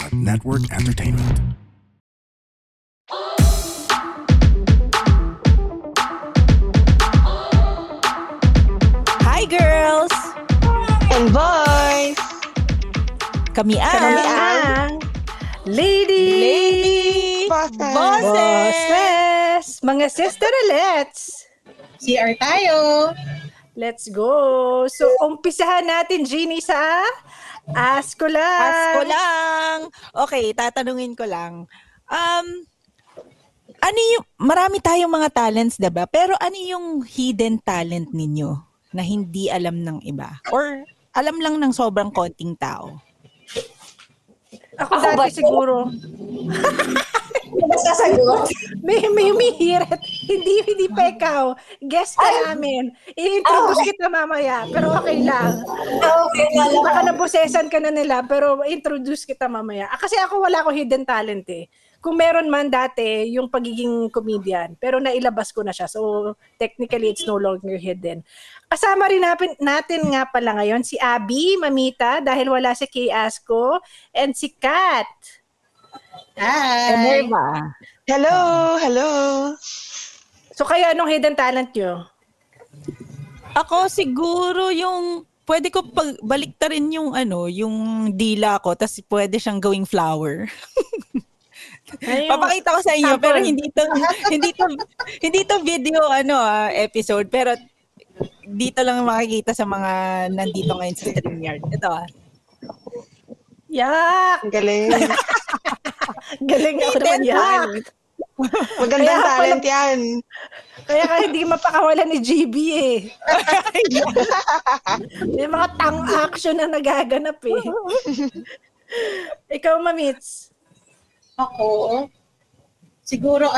Network Entertainment. Hi girls! And boys! Kami ang Lady Bosses! Mga sisterlets! CR tayo! Let's go! So, umpisahan natin, Jeannie, sa Ask Ko Lang! Ask ko lang! Okay, tatanungin ko lang. Marami tayong mga talents, diba? Pero ano yung hidden talent ninyo na hindi alam ng iba? Or alam lang ng sobrang konting tao? Ako dati siguro. Sasagot? May humihirit. Hindi pa ikaw. Guest ka namin. I-introduce kita mamaya. Pero okay lang. Okay, Baka nabosesan ka na nila, pero introduce kita mamaya. Kasi ako wala ko hidden talent eh. Kung meron man dati, yung pagiging comedian. Pero nailabas ko na siya. So, technically, it's no longer hidden. Kasama rin natin nga pala ngayon si Abby, Mamita, dahil wala si Kay Asco, and si Kat. Hi! Hello! So, kayo, anong hidden talent nyo? Ako siguro yung pwede ko baliktarin yung yung dila ko tapos pwede siyang gawing flower. Papakita ko sa inyo pero hindi to video episode pero dito lang makikita sa mga nandito ngayon sa StreamYard. Ito Yak! Galing. Galing ako naman yan. Magandang talent yan. Kaya hindi mapakawala ni GB eh. May mga tang action na nagaganap eh. Ikaw, Mamits? Ako? Siguro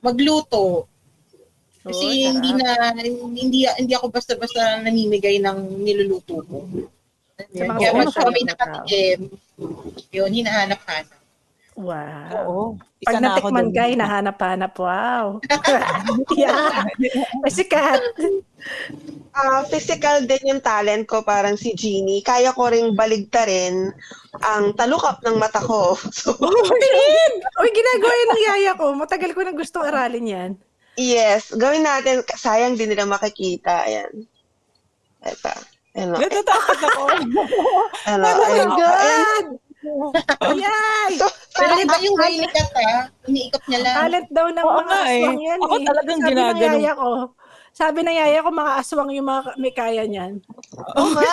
magluto. Kasi hindi ako basta-basta namimigay ng niluluto ko. Kaya pag kami nakatikim, yun, hinahanap-hanap. Wow. Oo. Pag natikman ka, hinahanap-hanap. Wow. Yeah. Si Kat. Physical din yung talent ko, parang si Jeannie. Kaya ko ring baligtarin ang talukap ng mata ko. So, Uy, ginagawa yun ng yaya ko. Matagal ko nang gustong aralin yan. yes, gawin natin. Sayang din nila makikita. Ayan. Ito. Natatakot ako. Ano, Oh my ayun. God! Ayan! Pero iba yung way ni Kat, iniikot niya lang. Talent daw ng mga aswang yan Ako talagang ginagano. Sabi ng yaya ko, mga aswang yung mga may kaya niyan. Oh my!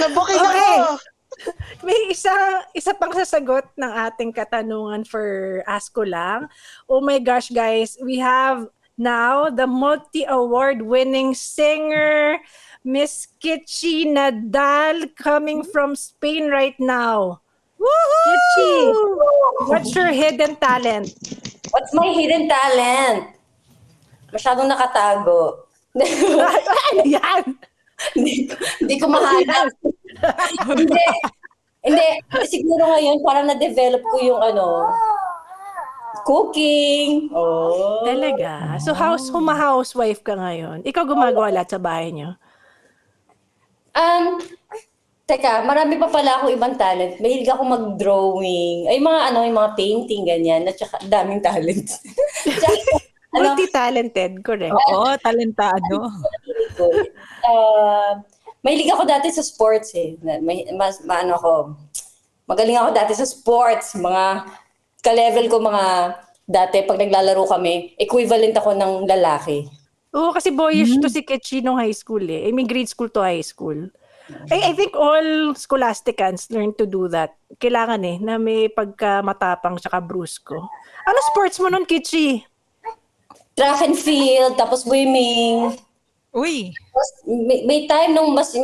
Nabukin Okay. ako! May isa pang sasagot ng ating katanungan for Ask Ko Lang. Oh my gosh, guys. We have now the multi-award winning singer, Miss Kitchi Nadal, coming from Spain right now. Woohoo! Kitchi, what's your hidden talent? What's my hidden talent? Masyadong nakatago. Ano yan? Hindi ko mahanap. Hindi. Siguro ngayon parang na-develop ko yung cooking. Oh. Talaga? So housewife ka ngayon? Ikaw gumagawa lahat sa bahay niyo? Teka, marami pa pala ako ibang talent. Mahilig ako mag-drawing. Ay, yung mga painting, ganyan. At saka, daming talent. Multi-talented, correct. Oo, talentado. Mahilig ako dati sa sports eh. Magaling ako dati sa sports. Mga ka-level ko dati pag naglalaro kami, equivalent ako ng lalaki. Oo, kasi boyish to si Kitchi nung high school eh. I mean, grade school to high school. I think all scholasticans learn to do that. Kailangan na may pagkamatapang tsaka brusko. Ano sports mo nun, Kitchi? Track and field, tapos swimming. Uy! May time nung mas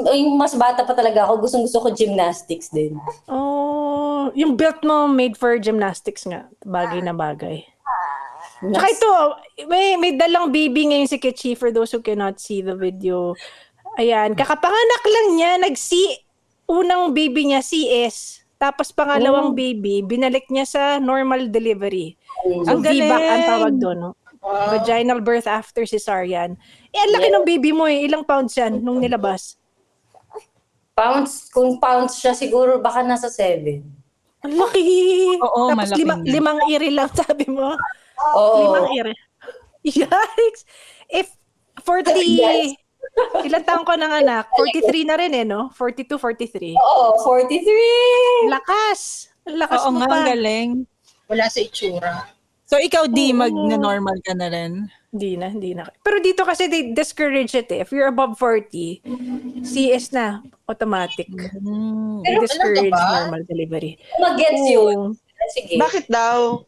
bata pa talaga ako, gustong-gusto ko gymnastics din. Oh, yung built mo made for gymnastics nga. Bagay na bagay. Tsaka ito, may dalang baby ngayon si Kitchi for those who cannot see the video. Ayan, kakapanganak lang niya, unang baby niya, CS. Tapos pangalawang baby, binalik niya sa normal delivery. So, Ang galing! VBAC ang tawag doon. No? Vaginal birth after cesarean. Ang laki ng baby mo eh. Ilang pounds yan nung nilabas? Kung pounds siya, siguro baka nasa 7. Ang laki! Oo, Tapos malaki na. 5 iri lang, sabi mo. Oo. 5 iri. Yikes! If 40... Yes. Ilang taon ko ng anak? 43 na rin eh, no? 42, 43. Oo, 43! Lakas! Ang lakas Oo mo nga, pa. ang galing. Wala sa itsura. So, ikaw di mag-normal ka na rin? Hindi na. Pero dito kasi they discourage it eh. If you're above 40, CS na, automatic. They Pero discourage ano ba? normal delivery. Mag-gets yun. Sige. Bakit daw?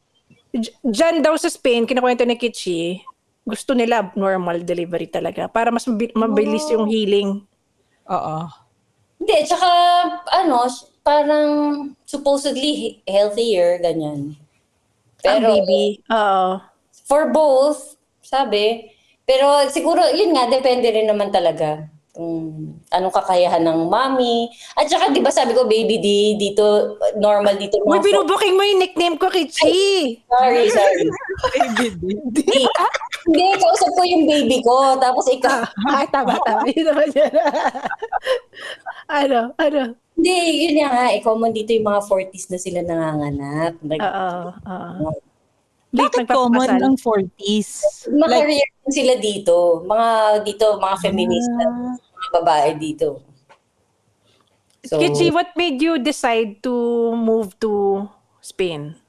Diyan daw sa Spain, kinakwento ni Kichi, gusto nila normal delivery talaga para mas mabilis yung healing. Oo. Hindi, tsaka parang supposedly healthier, ganyan. Ang Pero baby. Oo. for both, sabi. Pero siguro, yun nga, depende rin naman talaga kung anong kakayahan ng mommy. At saka, di ba sabi ko, baby D, dito, normal dito. Uy, binubuking mo yung nickname ko, Kichi. Sorry. Hindi, kausap ko yung baby ko. Tapos ikaw. Ay, tama. Yun naman yan. ano? Hindi, yun nga, common dito yung mga 40s na sila nanganganak. Oo. Bakit common ang 40s? Makareer din sila dito. Mga feminista, mga babae dito. So, Kichi, what made you decide to move to Spain?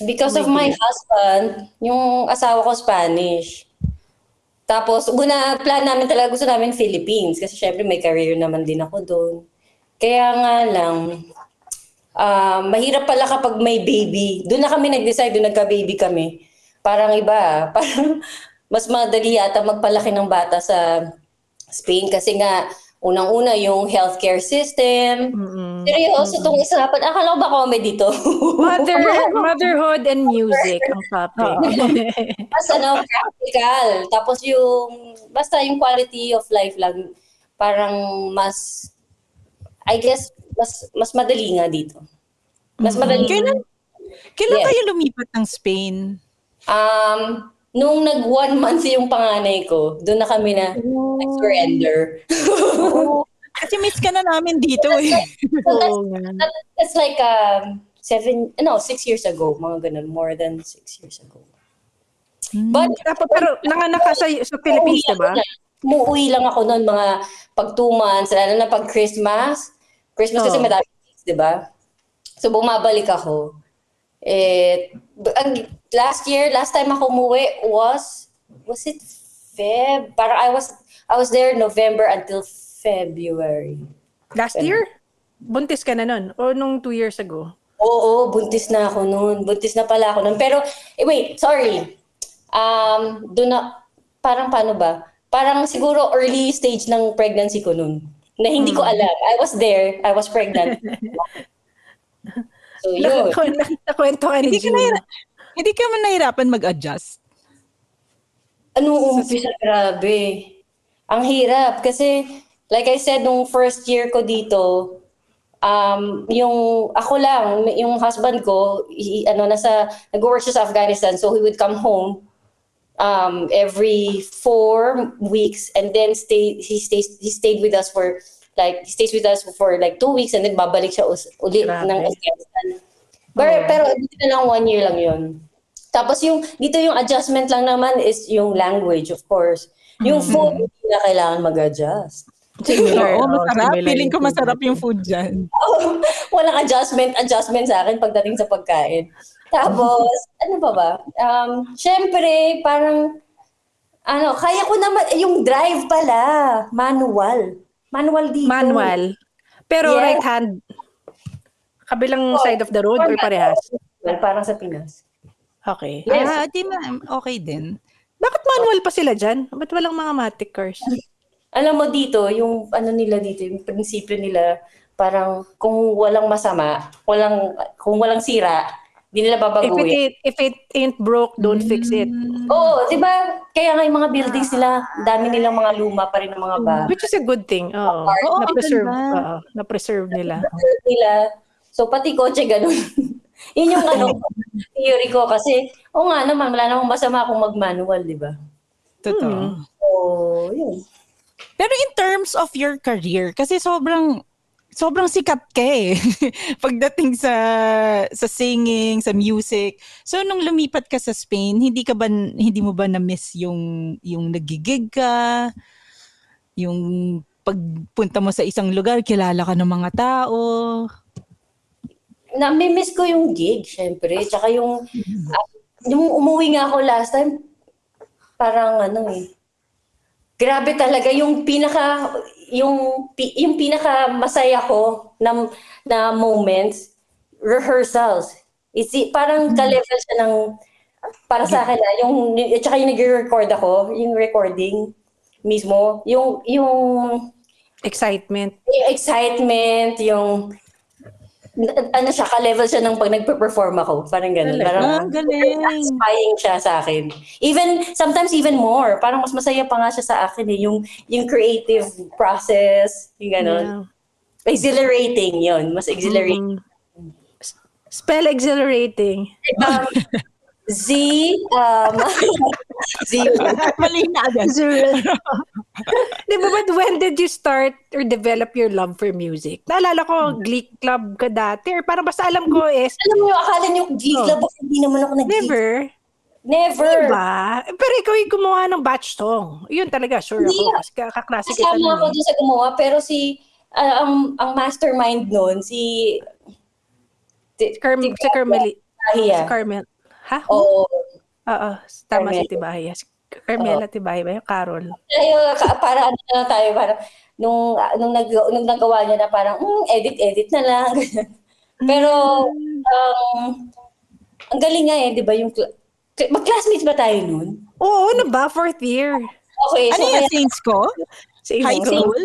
because of my husband, yung asawa ko Spanish. Tapos, plan namin talaga, gusto namin Philippines. Kasi syempre may career naman din ako doon. Kaya nga lang, mahirap pala kapag may baby. Doon na kami nag-decide, doon nagka-baby kami. Parang iba, parang mas madali yata magpalaki ng bata sa Spain kasi nga, unang-una yung healthcare system. Seryoso itong isapan. Akala ko ba comedy dito? Motherhood and music ang topic. Mas practical. Tapos basta yung quality of life lang, parang I guess, mas madali nga dito. Mas madali. Kailan Yes. kayo lumipat ng Spain? Nung 1 month yung panganay ko, doon na kami na nag-surrender. Kasi miss ka na namin dito eh. That's like 6 years ago, mga ganun, more than 6 years ago. But Pero nanganak ka sa Philippines, diba? Umuwi lang ako noon mga pag 2 months, lalo na pag Christmas. Christmas kasi madami kids, diba? So bumabalik ako. Last time ako umuwi was it Feb? Parang I was there November until February. Last year? Buntis ka na nun? O nung 2 years ago? Oo, buntis na ako noon. Buntis na pala ako noon. Pero, wait, sorry. Doon na, parang paano ba? Parang siguro early stage ng pregnancy ko noon. Na hindi ko alam. I was there. I was pregnant. So, yun. Nakwento ka ni Gina. Hindi ka man nahirapan mag-adjust? Umpisa, grabe. Ang hirap. Kasi, like I said, nung first year ko dito, yung ako lang, yung husband ko, nag-work siya sa Afghanistan, so he would come home every 4 weeks, and then he stayed with us for like 2 weeks, and then babalik siya ulit ng Afghanistan. Pero dito na lang 1 year lang yun. Tapos dito yung adjustment lang naman is yung language, of course. Yung food, hindi na kailangan mag-adjust. Oo, masarap. Feeling ko masarap yung food dyan. Walang adjustment sa akin pagdating sa pagkain. Tapos, ano ba? Syempre, parang, kaya ko naman, yung drive pala, manual. Manual dito. Manual. Pero right hand, kabilang side of the road or parehas? Parang sa Pinas. Okay. Yes. Okay din. Bakit manual pa sila dyan? Ba't walang mga matic cars? Alam mo dito, yung nila dito, yung prinsipyo nila, parang kung walang masama, kung walang sira, di nila babaguhin. If it ain't broke, don't fix it. Oo, di ba? Kaya nga yung mga buildings nila, dami nilang mga luma pa rin ng mga bahay. Which is a good thing. Oo. Na-preserve. Na-preserve nila. So, pati kotse, ganun. Yun yung theory ko kasi, nga naman, wala namang masama kung mag-manual, di ba? Totoo. So, yun. Pero in terms of your career, kasi sobrang sikat ka eh. Pagdating sa singing, sa music. So nung lumipat ka sa Spain, hindi mo ba na-miss yung nagigig ka? Yung pagpunta mo sa isang lugar, kilala ka ng mga tao? Nami-miss ko yung gig, syempre. Tsaka yung umuwi nga ako last time, parang grabe talaga yung pinaka masaya ko na moments, rehearsals. Parang ka-level siya ng para sa akin tsaka yung nag-record ako, yung recording mismo, yung Excitement. yung excitement, yung siya, ka-level siya ng pag nagpe-perform ako. Parang gano'n. Parang galing. satisfying siya sa akin. Sometimes even more. Parang mas masaya pa nga siya sa akin eh. Yung creative process, yung gano'n. Yeah. Exhilarating yun. Mas exhilarating. Spell exhilarating. Z, Mali na agad. Di ba, but when did you start or develop your love for music? Naalala ko, Glee Club ka dati, or parang basta alam ko is... Alam mo yung akala niyo Glee Club, hindi naman ako nag-Glee. Never. Diba? Pero ikaw yung gumawa ng batch song. Yun talaga, sure ako. Kasi kaklase kita kasama ako dun sa gumawa, pero ang mastermind nun, si Carmel. Ha? Oo. Oo. Tama si Tibahia. Carmela Tibahia ba yun? Carol. Para na tayo, parang nung nagawa niya na parang, edit na lang. Pero, ang galing nga di ba yung, mag-classmates ba tayo nun? Oo, ba? 4th year. Okay. Ano yung Saints ko? High school?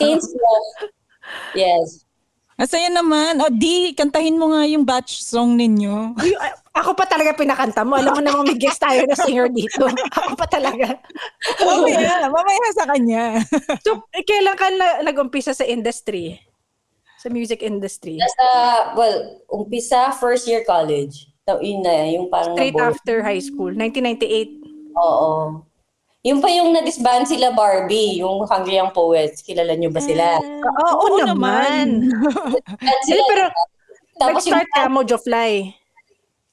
Saints ko. Yes. Masaya naman. Kantahin mo nga yung batch song ninyo. Ako pa talaga pinakanta mo. Alam mo namang may guest tayo na singer dito. Ako pa talaga. Mamaya sa kanya. So, kailan ka nag-umpisa sa industry? Sa music industry? Umpisa first year college. So, yun na, yung parang straight after high school, 1998. Oo. Yung pa yung na-disband sila Barbie, yung Hungry Young Poets. Kilala nyo ba sila? Oo naman. Pero tapos nag-start ka, Mojo Fly.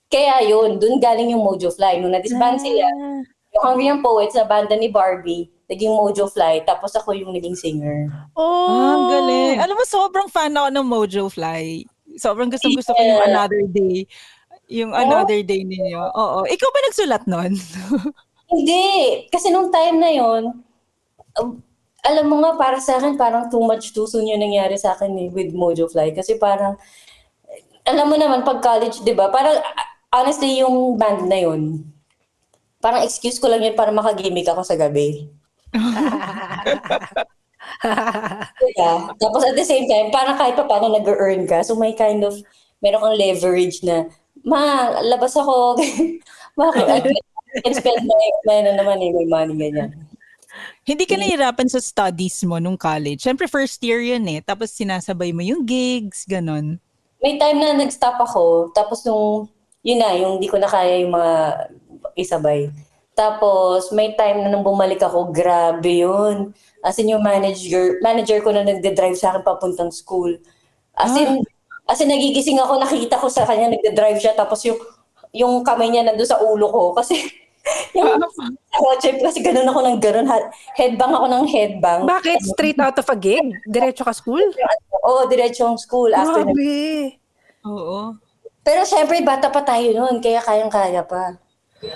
Kaya yun, dun galing yung Mojo Fly. Nung na-disband sila, yung Hungry Young Poets na banda ni Barbie, naging Mojo Fly. Tapos ako yung naging singer. Ang galing. Alam mo, sobrang fan ako ng Mojo Fly. Sobrang gusto ko yung Another Day. Yung Another Day ninyo. Oo. Ikaw ba nagsulat nun? Hindi. Kasi nung time na yon, alam mo nga, para sa akin, parang too much too soon yung nangyari sa akin with Mojo Fly. Kasi parang, alam mo naman, pag college, di ba? Parang, honestly, yung band na yun, parang excuse ko lang yun para makagimik ako sa gabi. Diba? Tapos at the same time, parang kahit pa paano nag-earn ka. So may kind of, meron kang leverage na, labas ako. Bakit? And spend my money, ganyan. Hindi ka nahihirapan sa studies mo nung college? Siyempre first year yun eh. Tapos sinasabay mo yung gigs, ganon. May time na nag-stop ako. Tapos yung di ko na kaya yung mga isabay. Tapos may time na nung bumalik ako, grabe yun. As in yung manager ko na nagde-drive sa akin papuntang school. As in nagigising ako, nakikita ko sa kanya, nagde-drive siya. Tapos yung kamay niya nandun sa ulo ko. Kasi yung kotse, kasi ganun ako ng ganun. Headbang ako ng headbang. Bakit? Straight out of a gig? Diretso ka school? Oo, diretsong school. Grabe. Oo. Pero syempre, bata pa tayo noon, kaya kayang-kaya pa.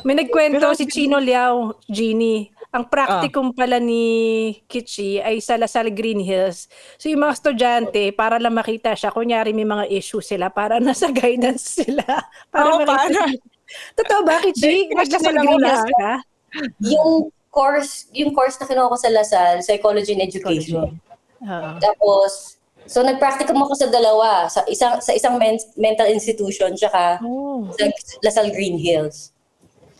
May nagkwento si Chino Liao, Jeannie. Ang practicum pala ni Kitchi ay sa Lasal Green Hills. So yung mga estudyante, para lang makita siya, kunyari may mga issue sila, para nasa guidance sila. Para Totoo ba, Kitchi? Nag-Lasal Green Hills ka? Yung course na kinuha ko sa Lasal, Psychology and Education. Tapos, so nag-practicum ako sa dalawa, sa isang mental institution, tsaka sa Lasal Green Hills.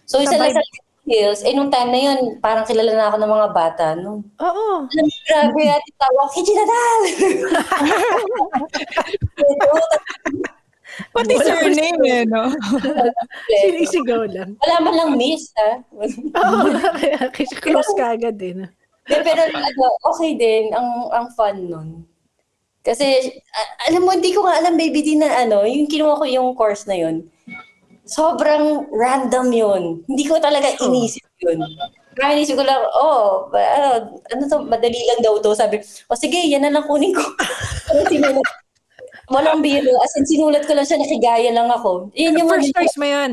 So sa Lasal Green Hills, nung time na yun, parang kilala na ako ng mga bata, no? Oo. Grabe, ati tawag, Kitchi Nadal! Pati surname eh, no? Sinisigaw lang. Wala man lang miss, ha? Oo, kaya close ka agad din. Pero okay din, ang fun nun. Kasi, alam mo, hindi ko nga alam, baby, din na yung kinuha ko yung course na yun. Sobrang random yun. Hindi ko talaga inisip yun. Kaya inisip ko lang, madali lang daw to. Sabi, sige, yan na lang kunin ko. Walang biro. As in, sinulat ko lang siya, nakigaya lang ako. Yun yung First choice mo yun?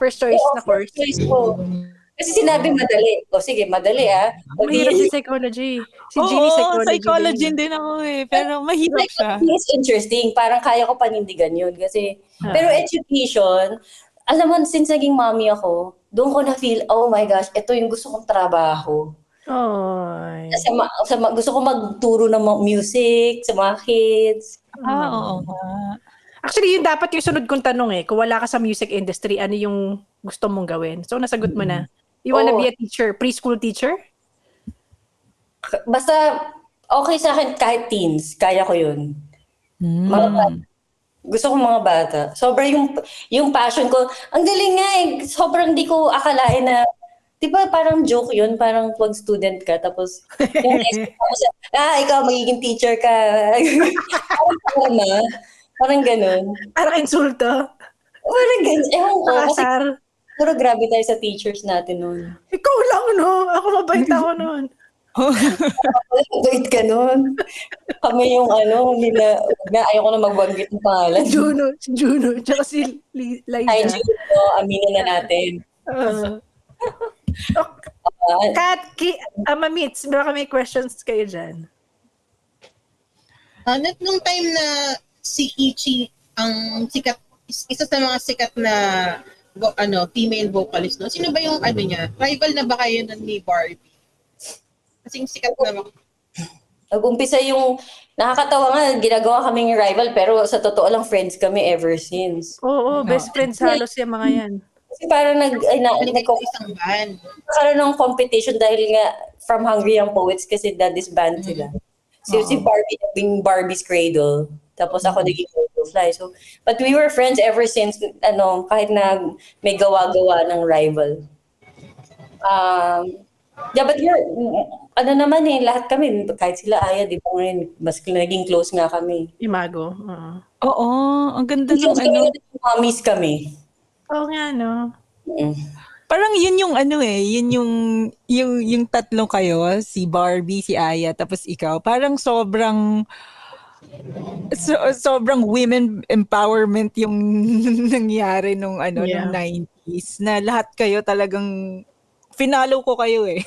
First choice na course? First choice ko. Kasi sinabi madali. Sige, madali Mahirap si psychology. Si Ginny psychology din ako eh. Pero mahirap siya. It's interesting. Parang kaya ko panindigan yun. Kasi, pero education, alam mo, since naging mommy ako, doon ko na-feel, oh my gosh, ito yung gusto kong trabaho. Kasi gusto ko magturo ng music sa mga kids. Oo. Actually, yun dapat yung sunod kong tanong eh. Kung wala ka sa music industry, ano yung gusto mong gawin? So, nasagot mo na. You wanna be a teacher? Preschool teacher? Basta, okay sa akin kahit teens. Kaya ko yun. Mga bata. Gusto ko mga bata. Sobrang yung passion ko. Ang galing nga eh. Sobrang di ko akalain na, di ba parang joke yun? Parang pag student ka, tapos, ikaw magiging teacher ka. Parang ganun. Parang insulto. Parang ganun. Ewan ko. Kasar. Puro grabe tayo sa teachers natin nun. Ikaw lang, no? Ako mabait ako nun. Mabait ka nun. Kami yung ayoko na magbanggit ng pangalan. Si Juno. Tsaka si Liza. Hi, Juno. Aminin na natin. Kat, Mamits, baka may questions kayo dyan. Nung time na si Ichi ang sikat, isa sa mga sikat na female vocalist, no? Sino ba yung niya? Rival na ba kayo ni Barbie? Kasi sikat na Nag-umpisa yung nakakatawa nga, ginagawa kaming rival pero sa totoo lang friends kami ever since. Oo, best friends halos yung mga yan. Kasi parang isang band. Nagkaroon ng competition dahil nga from Hungry Young Poets kasi daddy's band sila. So si Barbie naging Barbie's Cradle. Tapos ako naging Fly. So, but we were friends ever since, kahit na may gawa-gawa ng rival. But naman lahat kami, kahit sila Aya, di ba ngayon, mas naging close nga kami. Imago. Oo, ang ganda ng Mommies kami. Oo nga, no? Parang yun yung yun yung tatlo kayo, si Barbie, si Aya, tapos ikaw. Parang sobrang women empowerment yung nangyari nung nung 90s na lahat kayo talagang finalo ko kayo eh.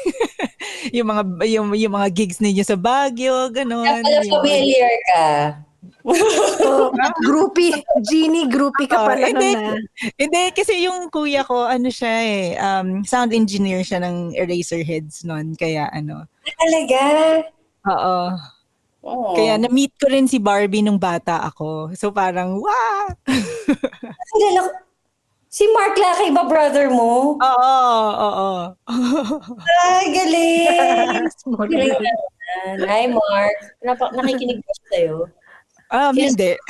yung mga gigs ninyo sa Baguio, gano'n. Familiar ka. Groupie. Ginny, groupie ka pala na. Hindi, kasi yung kuya ko, siya eh, sound engineer siya ng Eraserheads noon. Kaya Talaga? Oo. Oh. Kaya na-meet ko rin si Barbie nung bata ako. So parang, wow! Si Mark Laki ba brother mo? Oo. Ay, galing! Hi, Mark. Nakikinig ko sa'yo. Hindi.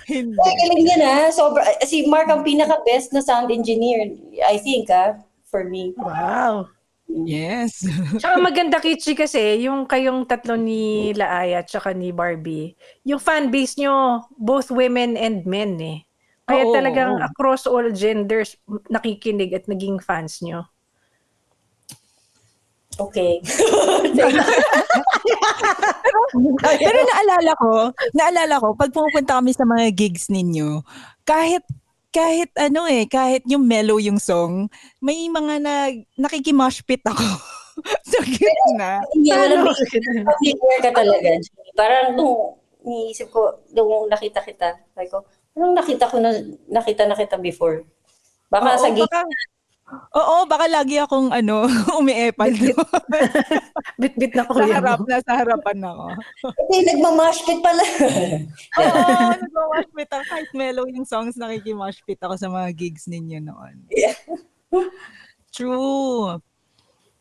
Hindi. Ay, galing yan si Mark ang pinaka-best na sound engineer, I think, for me. Wow. Yes. Tsaka maganda, Kichi, kasi yung kayong tatlo ni Laaya at tsaka ni Barbie, yung fan base nyo, both women and men eh. Kaya talagang across all genders nakikinig at naging fans nyo. Okay. Pero naalala ko, pag pumupunta kami sa mga gigs ninyo, kahit yung mellow yung song, may mga nakikimosh pit ako. So, gitna. Familiar ka talaga. Parang nung iniisip ko, nung nakita kita, sabi ko, parang nakita na kita before. Baka sa gig. Baka lagi akong umiepal. Bit-bit na ko Nasa harapan ako. Nagmamashpit pala. Nagmamashpit ako. Kahit mellow yung songs, nakikimashpit ako sa mga gigs ninyo noon. Yeah. True.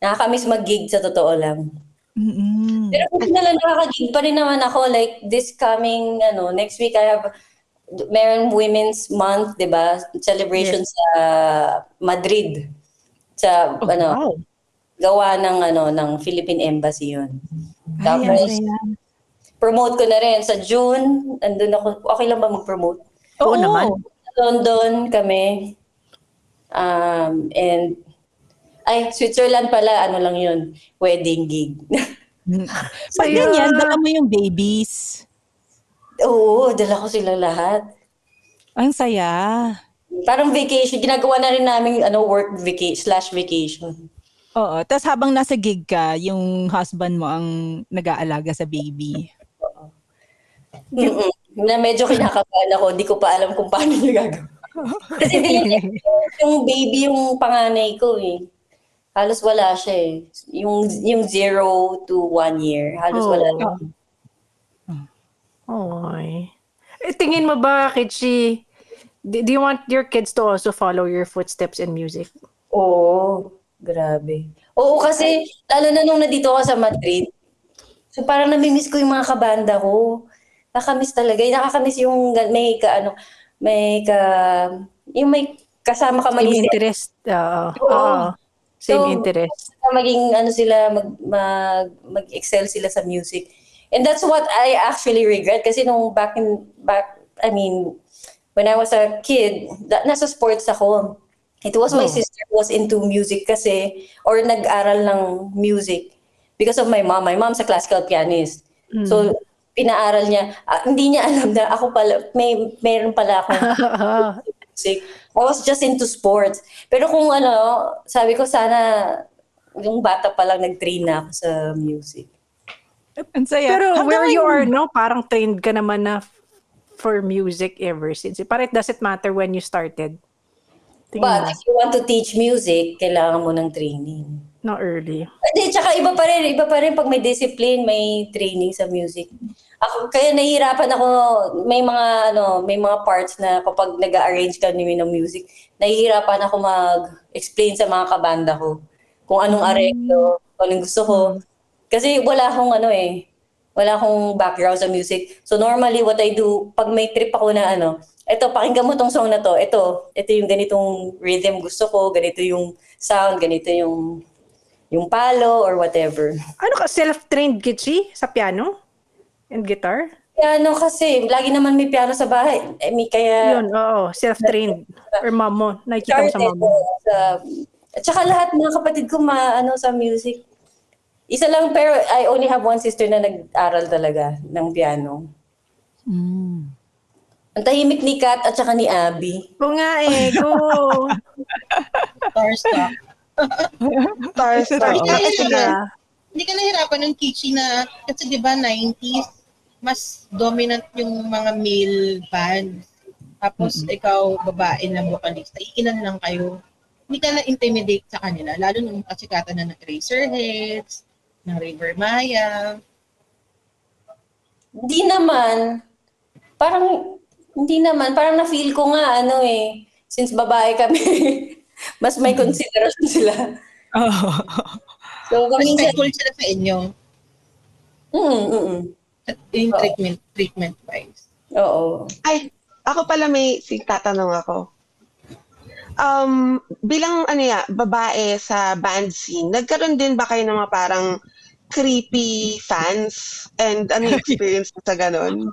Nakakamiss mag-gig sa totoo lang. Mm-mm. Pero kung na lang nakakagig pa rin naman ako, like this coming, next week I have, meron Women's Month, di ba? Celebration sa Madrid. Sa, Wow. gawa ng Philippine Embassy yun. Ay, Tapos, ang saya. promote ko na rin sa June. Andun ako. Okay lang ba mag-promote? Oo naman. London kami. And Switzerland pala, ano lang yun, wedding gig. Pag ganyan, dala mo yung babies. Oo, dala ko sila lahat. Ang saya. Parang vacation, ginagawa na rin namin work vacation. Oo. Tapos habang nasa gig ka, yung husband mo ang nag-aalaga sa baby. Na medyo kinakabahan ako, di ko pa alam kung paano niya gagawin. Kasi yung baby yung panganay ko eh. Halos wala siya eh. Yung 0 to 1 year, halos wala siya. Oy. Tingin mo ba, Kichi, do you want your kids to also follow your footsteps in music? Oo, grabe. Oo, kasi lalo na nung nandito ako sa Madrid, so parang namimiss ko yung mga kabanda ko. Nakakamiss talaga. Nakakamiss yung yung may kasama ka Same mag-isip. interest. Oo. Same interest. Maging sila, mag-excel sila sa music. And that's what I actually regret kasi nung when I was a kid, nasa sports ako. It was my sister who was into music kasi, or nag-aral ng music because of my mom. My mom's a classical pianist. So, pinaaral niya. Hindi niya alam na ako pala, mayroon pala akong music. I was just into sports. Pero kung sabi ko sana, yung bata pa lang nag-train na ako sa music. Ang saya. Pero Hanggang where you ngayon- are, parang trained ka naman na for music ever since. Parang it doesn't matter when you started. But if you want to teach music, kailangan mo ng training. No, early. Hindi, tsaka iba pa rin pag may discipline, may training sa music. Ako, kaya nahihirapan ako, may mga parts na kapag nag-arrange kami ng music, nahihirapan ako mag-explain sa mga kabanda ko kung anong areglo, kung anong gusto ko. Kasi wala akong background sa music. So normally what I do, pag may trip ako na eto, pakinggan mo tong song na to, ito yung ganitong rhythm gusto ko, ganito yung sound, ganito yung palo or whatever. Ano ka, self-trained, Kichi, sa piano and guitar? Piano kasi, lagi naman may piano sa bahay. Kaya... Yun, oo, self-trained. Or mom mo, nakikita mo sa mom mo. At saka lahat mga kapatid ko sa music. Isa lang, pero I only have one sister na nag-aral talaga ng piano. Ang tahimik ni Kat at saka ni Abby. Oo nga go! Starstruck. Hindi ka nahirapan ng Kichi na, kasi di ba 90s, mas dominant yung mga male bands. Tapos ikaw, babae na vocalista, iilan lang kayo. Hindi ka na-intimidate sa kanila, lalo nung kasikatan na ng Eraserheads, ng River Maya. Hindi naman. Parang na-feel ko nga, since babae kami, mas may consideration sila. So, Respectful sila sa inyo. Yung treatment wise. Oo. Ay, ako pala may tatanong ako. Bilang babae sa band scene, nagkaroon din ba kayo ng mga parang creepy fans? And ano yung experience mo sa ganon?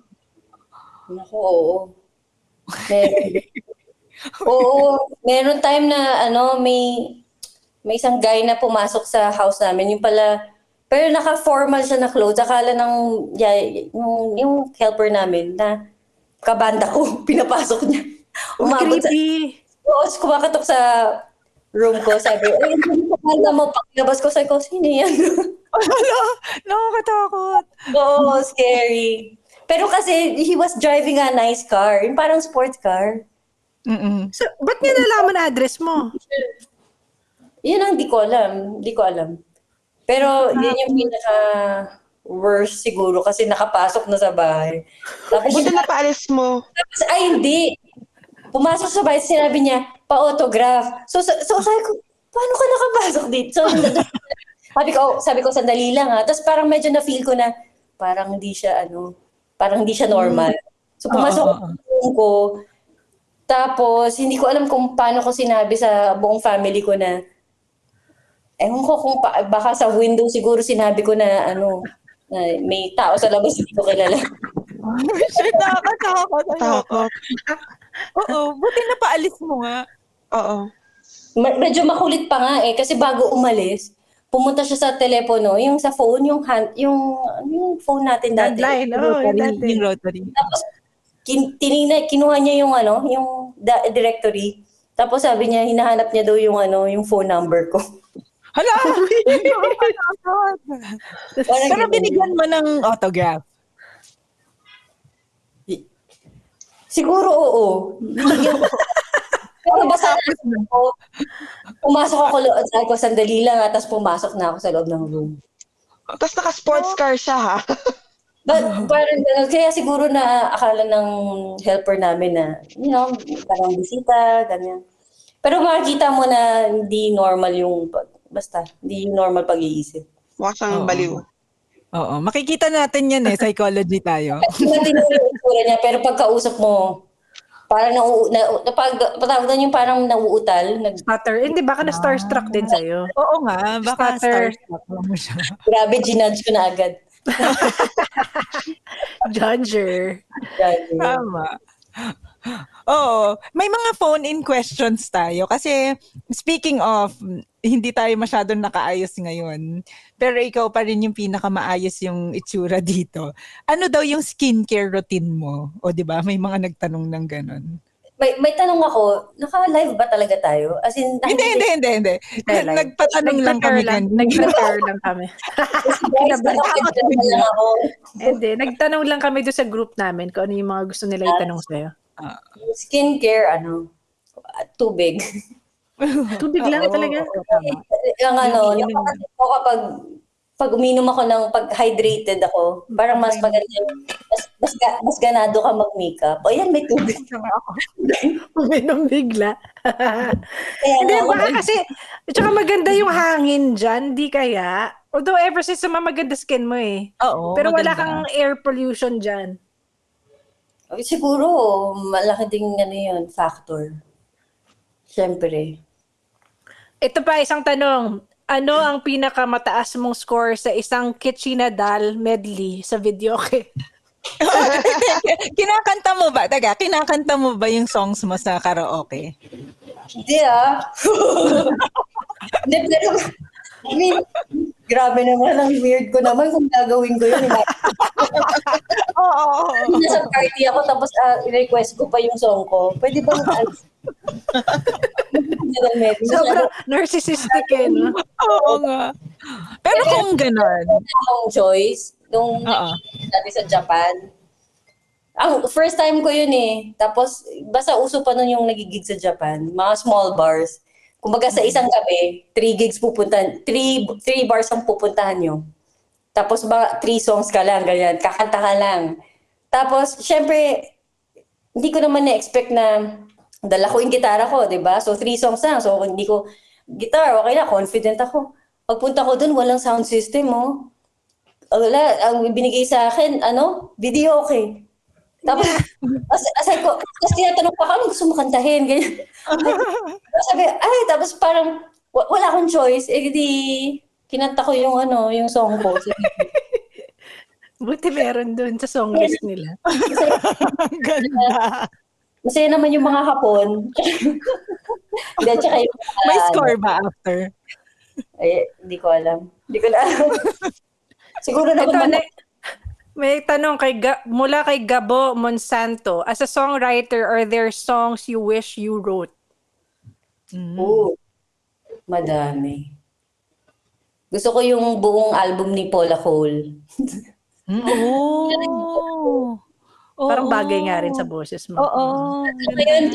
Naku, oo. Meron time na may isang guy na pumasok sa house namin, yung pala, pero naka-formal siya na clothes. Akala yung helper namin na kabanda ko, pinapasok niya. Creepy! Oo, kumakatok sa room ko, sabi, yung kabanda mo, paglabas ko, sabi ko, sino yan? Nakakatakot. Oo, scary. Pero kasi, he was driving a nice car, yung parang sports car. So, ba't niya nalaman address mo? Yun ang di ko alam. Pero yun yung pinaka-worst siguro kasi nakapasok na sa bahay. Tapos, Buti na paalis mo. Tapos, hindi. Pumasok sa bahay, sinabi niya, pa-autograph. So sabi ko, paano ka nakapasok dito? So, Sabi ko, sandali lang ha. Tapos parang medyo na-feel ko na parang hindi siya normal. So pumasok ako sa room ko. Tapos hindi ko alam kung paano ko sinabi sa buong family ko na ewan ko kung baka sa window siguro sinabi ko na na may tao sa labas hindi ko kilala. Shit, nakakatakot. Takot. Oo, buti na paalis mo nga. Oo. Medyo makulit pa nga kasi bago umalis, pumunta siya sa telepono, yung sa phone, yung phone natin dati. Landline, dati. Yung rotary. Tapos kinuha niya yung yung directory. Tapos sabi niya hinahanap niya daw yung phone number ko. Hala! Pero binigyan mo ng autograph. Siguro oo. Pero basta ako, pumasok ako, sabi ko, sandali lang tapos pumasok na ako sa loob ng room. Tapos naka-sports car siya, ha? Parang gano'n. Kaya siguro na akala ng helper namin na, parang bisita, ganyan. Pero makikita mo na hindi normal hindi normal pag-iisip. Mukha siyang baliw. Oo, makikita natin yan psychology tayo. Hindi natin yung itsura niya, pero pagkausap mo, parang patawag doon yung parang nauutal. Stutter. Hindi, baka na starstruck din sa'yo. Oo nga, baka Stutter. starstruck mo siya. Grabe, ginudge ko na agad. Judger. Tama. Oo, may mga phone-in questions tayo kasi speaking of, hindi tayo masyadong nakaayos ngayon, pero ikaw pa rin yung pinakamaayos yung itsura dito. Ano daw yung skincare routine mo? O di ba may mga nagtanong ng ganun. May tanong ako, naka-live ba talaga tayo? As in, Hindi. Nagpatanong lang kami. Nag-prepare lang kami. lang ako. Hindi, nagtanong lang kami doon sa group namin kung ano yung mga gusto nila itanong sa'yo. Skincare, tubig. Tubig lang talaga. Yung pag uminom ako pag hydrated ako, parang mas maganda, mas ganado ka mag-makeup. O yan, may tubig. Uminom bigla. Hindi, baka kasi, tsaka maganda yung hangin dyan, di kaya? Although ever since maganda skin mo Oo, pero wala maganda. kang air pollution dyan. Siguro, malaki ding yun, factor. Siyempre. Ito pa, isang tanong. Ano ang pinakamataas mong score sa isang Kitchina Dal medley sa videoke? Kinakanta mo ba? Kinakanta mo ba yung songs mo sa karaoke? Hindi Hindi, pero, grabe naman, ang weird ko naman kung gagawin ko yun. Oo. Nasa party ako, tapos request ko pa yung song ko. Pwede ba Sobrang narcissistic no? Oo nga. Pero kung gano'n. Akong choice, nung dati sa Japan. Ang first time ko yun Tapos, basta uso pa nun yung nagigig sa Japan. Mga small bars. Kumbaga sa isang gabi, 3 gigs pupuntahan, 3 bars ang pupuntahan nyo. Tapos 3 songs ka lang, ganyan, kakanta ka lang. Tapos, syempre, hindi ko naman na-expect na dala ko yung gitara ko, di ba? So, 3 songs lang. So, hindi ko, guitar, okay na, confident ako. Pagpunta ko dun, walang sound system, Wala, ang binigay sa akin, video okay. Tapos, aside ko, tapos tinatanong pa ako, gusto mo kantahin, ganyan. Sabi, tapos parang, wala akong choice. Di, kinanta ko yung song ko. Buti meron doon sa song list nila. Ganda. Masaya naman yung mga Hapon. Tsaka yung, may score ba after? Hindi ko alam. Siguro naman. May tanong mula kay Gabo Monsanto. As a songwriter, are there songs you wish you wrote? Madami. Gusto ko yung buong album ni Paula Cole. Parang bagay nga rin sa boses mo. Oo. Ngayon,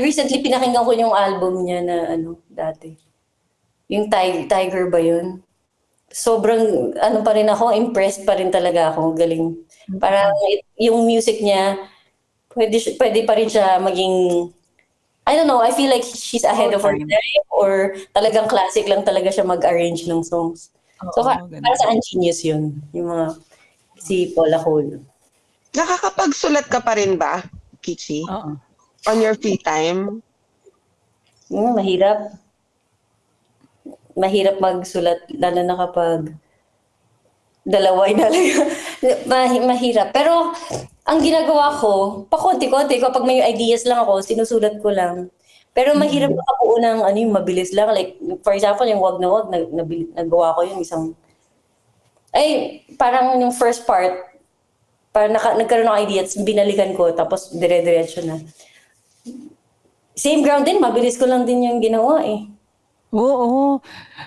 recently pinakinggan ko yung album niya na dati. Yung Tiger ba yun? Sobrang pa rin ako, impressed pa rin talaga ako. Galing. Parang yung music niya, pwede pa rin siya maging I don't know, I feel like she's ahead of her time. time or talagang classic lang talaga siya mag-arrange ng songs. So, ganda. para sa genius yun, yung mga si Paula Cole. Nakakapagsulat ka pa rin ba, Kichi? Oo. On your free time? Mahirap. Mahirap magsulat, lalo na kapag dalaway na lang. Mahirap. Pero, ang ginagawa ko, pakonti-konti, kapag may ideas lang ako, sinusulat ko lang. Pero mahirap makabuo ng yung mabilis lang. Like, for example, yung Wag na Wag, nagawa ko yung isang, parang yung first part, parang nagkaroon ng idea at binalikan ko, tapos dire-diretso na. Same ground din, mabilis ko lang din yung ginawa eh. Oo.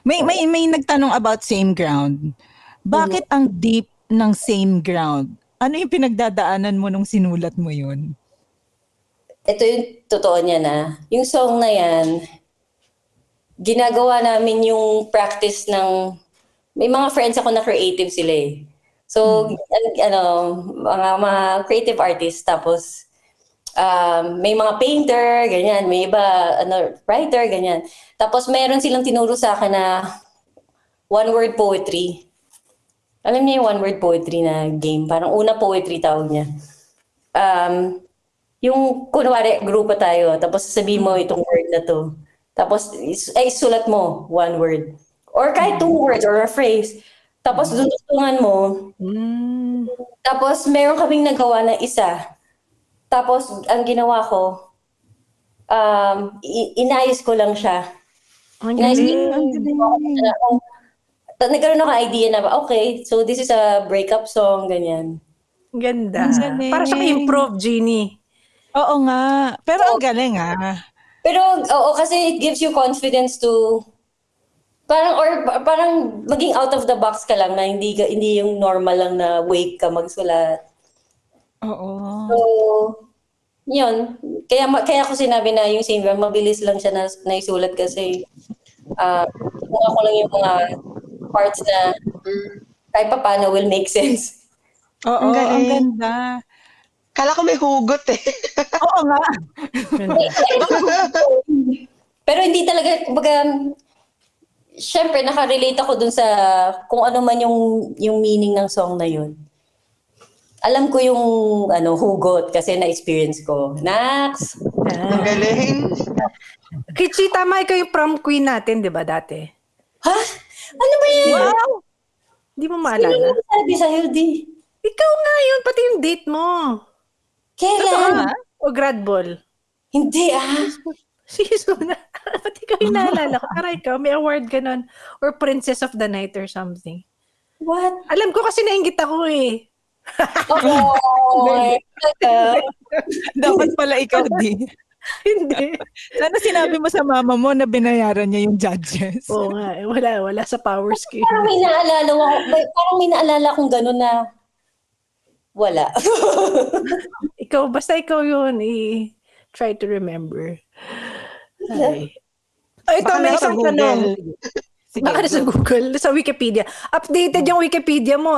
May nagtanong about Same Ground. Bakit ang deep ng Same Ground? Ano yung pinagdadaanan mo nung sinulat mo yun? Ito yung totoo niya na. Yung song na yan, ginagawa namin yung practice ng, may mga friends ako na creative sila eh. So, mga creative artists, tapos may mga painter, ganyan, may iba, writer, ganyan. Tapos meron silang tinuro sa akin na one-word poetry. Alam niyo yung one-word poetry na game? Parang una poetry tawag niya. Yung kunwari, grupo tayo, tapos sabihin mo itong word na to. Tapos, sulat mo, one word. Or kahit 2 words or a phrase. Tapos, duduktungan mo. Tapos, meron kaming nagawa na isa. Tapos, ang ginawa ko, inayos ko lang siya. Nagkaroon ako idea na, okay, so this is a breakup song, ganyan. Ganda. Para siya improve, Jeannie. Oo nga. Pero ang galing Pero, kasi it gives you confidence to, parang maging out of the box ka lang na hindi yung normal lang na wake ka magsulat. Oo. So, yun. Kaya ako sinabi na yung Same Ground, mabilis lang siya na isulat kasi ko lang yung mga parts na kahit pa paano will make sense. Oo, ang ganda. Kala ko may hugot eh. Oo nga. Pero hindi talaga, kumbaga, syempre nakarelate ako dun sa kung ano man yung meaning ng song na yun. Alam ko yung hugot kasi na-experience ko. Nax! Ang galing. Kichi, tama ikaw yung prom queen natin, di ba, dati? Ha? Ano ba yan? Wow! Di mo maalala? Sino mo sabi sa'yo, di? Ikaw nga yun, pati yung date mo. Kailan? O grad ball? Hindi Siso na. Pati ikaw yung naalala ko. Para ikaw, may award ka nun. Or Princess of the Night or something. What? Alam ko kasi nainggit ako eh. Dapat pala ikaw, di. Hindi. Sana sinabi mo sa mama mo na binayaran niya yung judges. Oo nga. Wala sa power scale. Parang may naalala akong gano'n na wala. Basta ikaw yun. Try to remember. Ay. Ito, may isang tanong. Baka sa Google, sa Wikipedia. Updated yung Wikipedia mo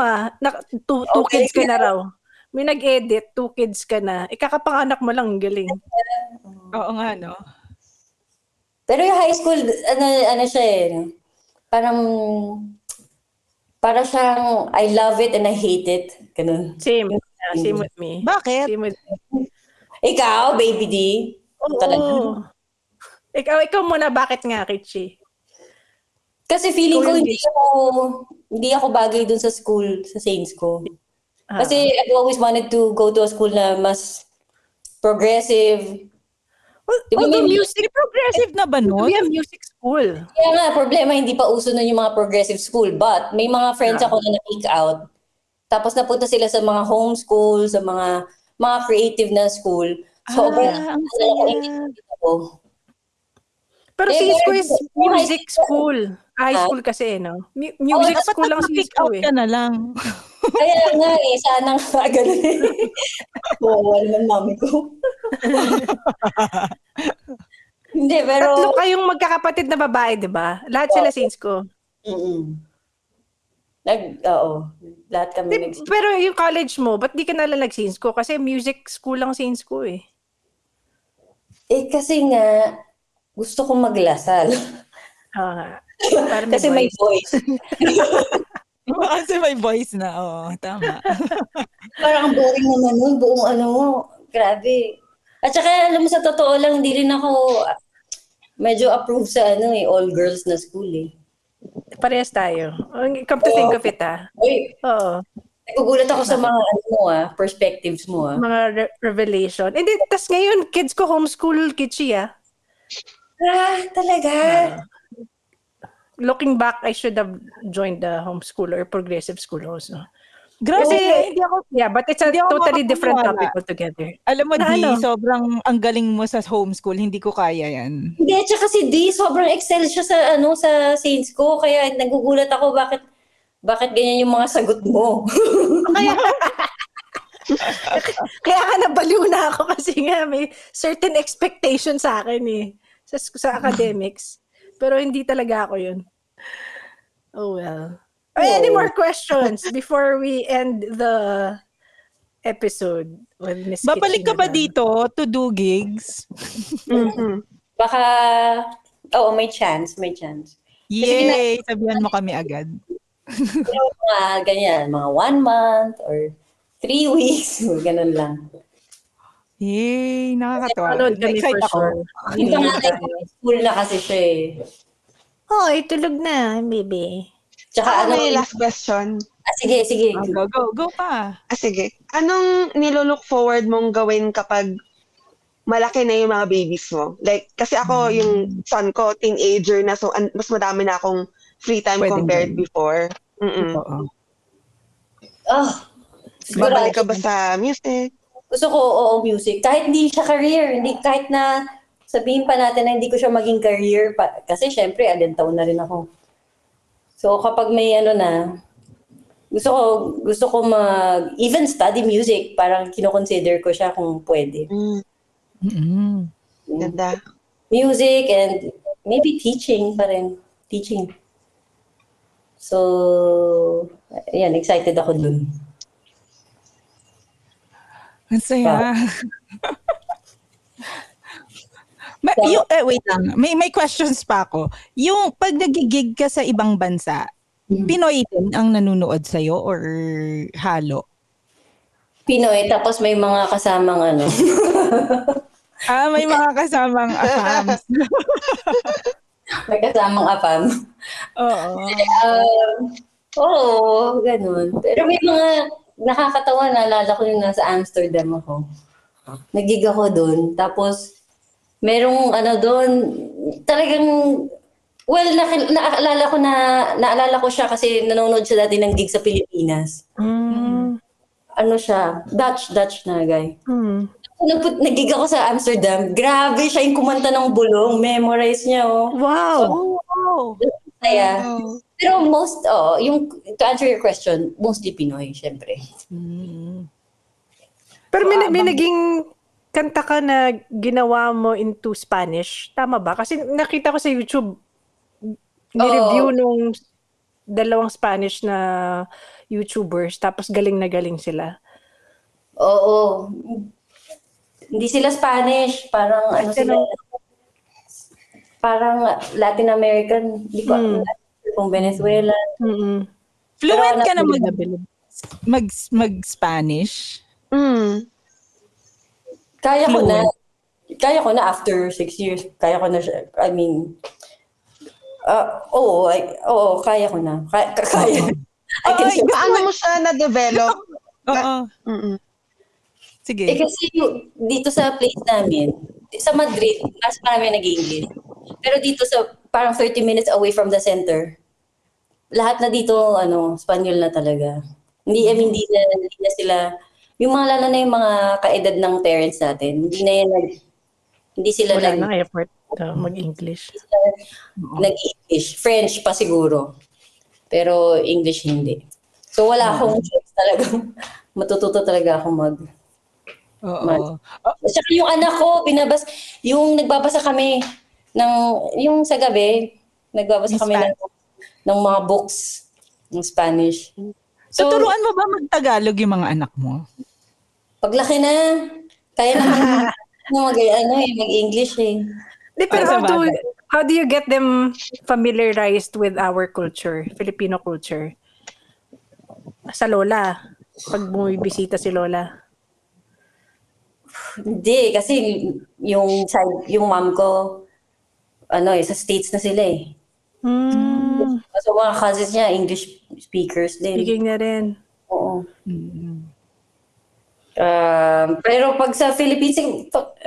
two kids ka na raw. May nag-edit, 2 kids ka na. Ikakapanganak mo lang, galing. Oo nga, no? Pero yung high school, ano siya eh. Para siyang, I love it and I hate it. Ganun. Same with me. Bakit? Same with me. Ikaw, Baby D? Oo. Ikaw muna, bakit nga, Kichi? Kasi feeling ko hindi ako bagay dun sa school, sa Saints ko. Kasi I've always wanted to go to a school na mas progressive. Although music, progressive na ba nun? We have music school. Kaya nga, problema, hindi pa uso nun yung mga progressive school. But may mga friends ako na na-pick out. Tapos napunta sila sa mga homeschool, sa mga creative na school. So, ang saya. Pero Cisco is music school. High school kasi, no? Music school lang Cisco out ka na lang. Kaya nga sana nga ganun eh. Wala naman mami ko. Hindi, pero... Tatlo kayong magkakapatid na babae, di ba? Lahat sila Cisco. Oo. Lahat kami Pero yung college mo, ba't di ka nalang nag-Cisco? Kasi music school lang Cisco eh. Kasi nga, gusto kong maglasal. Oo nga. Para Kasi may voice. Kasi may voice na, oo, tama. Parang ang boring naman nun, buong grabe. At saka alam mo sa totoo lang, hindi rin ako medyo approve sa all girls na school eh. Parehas tayo. Come to think of it Uy, Oo. nagugulat ako sa mga perspectives mo Mga revelation. And then, tas ngayon, kids ko homeschool Kichi talaga? Looking back, I should have joined the homeschool or progressive school also. Grabe, hindi ako, but it's a totally different topic altogether. Alam mo, sobrang ang galing mo sa homeschool, hindi ko kaya yan. Hindi, at saka si D, sobrang excel siya sa sa Saints ko, kaya nagugulat ako bakit ganyan yung mga sagot mo. Kaya nga nabaliw na ako kasi nga may certain expectation sa akin sa academics. Pero hindi talaga ako yun. Oh well. Any more questions before we end the episode with Miss Babalik ka ba Kitchi dito to do gigs? Baka, may chance. Yay! Sabihan mo kami agad. Pero mga ganyan, mga 1 month or 3 weeks, ganun lang. Yay! Nakakatawa. Panood kami for sure. Yung panganay ko, school na kasi siya eh. Hoy, tulog na, baby. Tsaka may last question. Sige. Go pa. Sige. Anong nilolook forward mong gawin kapag malaki na yung mga babies mo? Like, kasi ako, yung son ko, teenager na, so mas madami na akong free time compared before. Oo. Babalik ka ba sa music? Gusto ko, music. Kahit hindi siya career, kahit na sabihin pa natin na hindi ko siya maging career, kasi syempre, alintaw na rin ako. So kapag may gusto ko even study music, parang kino-consider ko siya kung pwede. Ganda. Music and maybe teaching pa rin. Teaching. So, ayan, excited ako dun. Ang saya. Wait lang. May questions pa ako. Yung pag nagigig ka sa ibang bansa, Pinoy din ang nanonood sa'yo or halo? Pinoy, tapos may mga kasamang may mga kasamang AFAMs. May kasamang AFAM. Oo, ganun. Pero may mga nakakatawa, naalala ko yung nasa Amsterdam ako. Nagig ako doon. Tapos, merong doon, talagang, naalala ko siya kasi nanonood siya dati ng gig sa Pilipinas. Siya, Dutch na guy. Nag-gig ako sa Amsterdam. Grabe siya yung kumanta ng Bulong. Memorize niya, Wow! Kaya, pero to answer your question, mostly Pinoy, syempre. Pero may naging kanta ka na ginawa mo into Spanish. Tama ba? Kasi nakita ko sa YouTube, ni-review nung 2 Spanish na YouTubers, tapos galing na galing sila. Oo. Hindi sila Spanish, parang sila, parang Latin American, hindi ko kung Venezuela. Fluent ka na mag-Spanish? Kaya ko na after 6 years. Kaya ko na siya. I mean, kaya ko na. Kaya. Paano mo siya na-develop? Sige. Kasi dito sa place namin, sa Madrid, mas marami nag-English. Pero dito sa parang 30 minutes away from the center, lahat na dito, Spanyol na talaga. Hindi na sila, yung mga lalo na yung mga kaedad ng parents natin, hindi sila wala nang effort mag-English. Nag-English. French pa siguro. Pero English hindi. So wala akong choice talaga. Matututo talaga ako Saka yung anak ko, yung nagbabasa kami yung sa gabi, nagbabasa kami ng mga books ng Spanish. So, turuan mo ba mag-Tagalog yung mga anak mo? Paglaki na, kaya naman Mag-English eh. Pero Sa bagay. how do you get them familiarized with our culture, Filipino culture? Sa lola, pag bumibisita si lola. Hindi, kasi yung mom ko, sa States na sila eh. So mga cousins niya, English speakers din. Speaking na rin. Oo. Pero pag sa Philippines,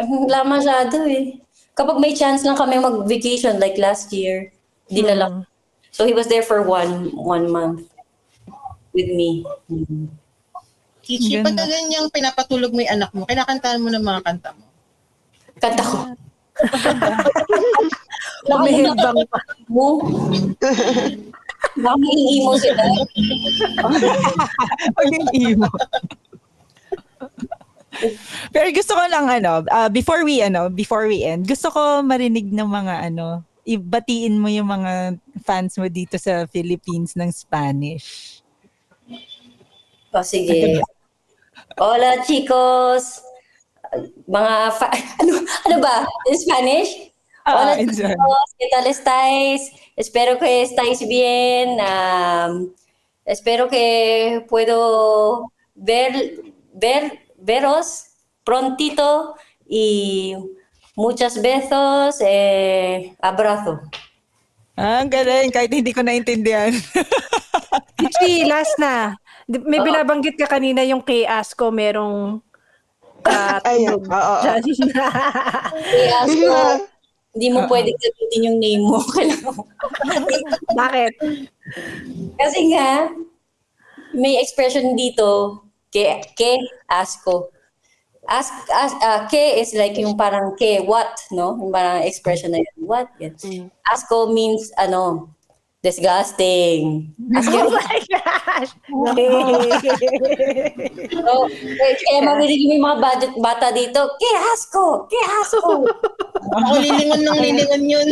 wala masyado eh. Kapag may chance lang kami mag-vacation, like last year, dinala. So he was there for one month with me. Kichi, pag ganyang pinapatulog mo yung anak mo, kinakantahan mo ng mga kanta mo. Kanta ko. Lumihibang pa. Baka imo sila. Maging emo. Pero gusto ko lang before we end, gusto ko marinig ng mga ibatiin mo yung mga fans mo dito sa Philippines ng Spanish. Sige. Hola chicos. Mga ano ba? In Spanish? Hola chicos, ¿qué tal estáis? Espero que estáis bien. Espero que puedo veros prontito y muchos besos, abrazo. Ang galing, kahit hindi ko naintindihan. Kichi, last na. May binabanggit ka kanina yung kay Asko, merong Ayun, oo. Kay Asko, hindi mo pwede sabihin yung name mo. Bakit? Kasi nga, may expression dito, ke Asko. Ke is like yung parang ke, what, no? Yung parang expression na yun, what? Yan. Asko means, disgusting. Oh my gosh! So, kaya marinig mo yung mga bata dito, ke Asko! Ako lilingon yun.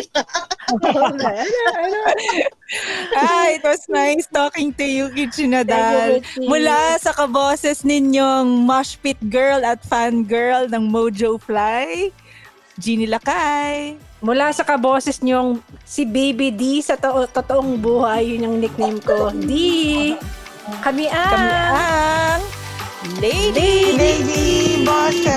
It was nice talking to you, Kichi Nadal. Mula sa kaboses ninyong mosh pit girl at fan girl ng Mojo Fly, Jeannie Lakay. Mula sa kaboses niyong si Baby D sa totoong buhay, yun yung nickname ko. D. Kami ang Lady Bosses.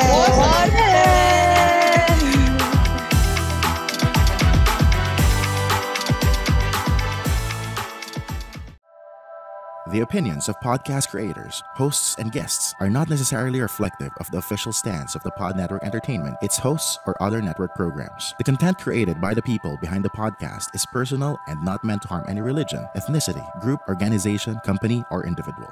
The opinions of podcast creators, hosts, and guests are not necessarily reflective of the official stance of the Pod Network Entertainment, its hosts, or other network programs. The content created by the people behind the podcast is personal and not meant to harm any religion, ethnicity, group, organization, company, or individual.